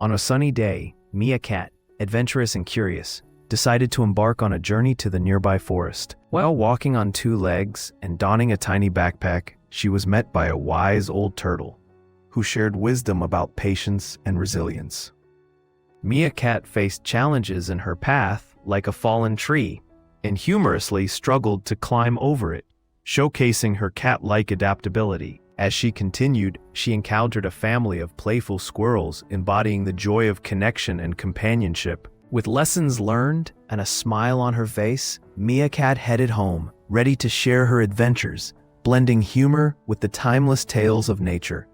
On a sunny day, MiaCat, adventurous and curious, decided to embark on a journey to the nearby forest. While walking on two legs and donning a tiny backpack, she was met by a wise old turtle, who shared wisdom about patience and resilience. MiaCat faced challenges in her path like a fallen tree, and humorously struggled to climb over it, showcasing her cat-like adaptability. As she continued, she encountered a family of playful squirrels embodying the joy of connection and companionship. With lessons learned and a smile on her face, MiaCat headed home, ready to share her adventures, blending humor with the timeless tales of nature.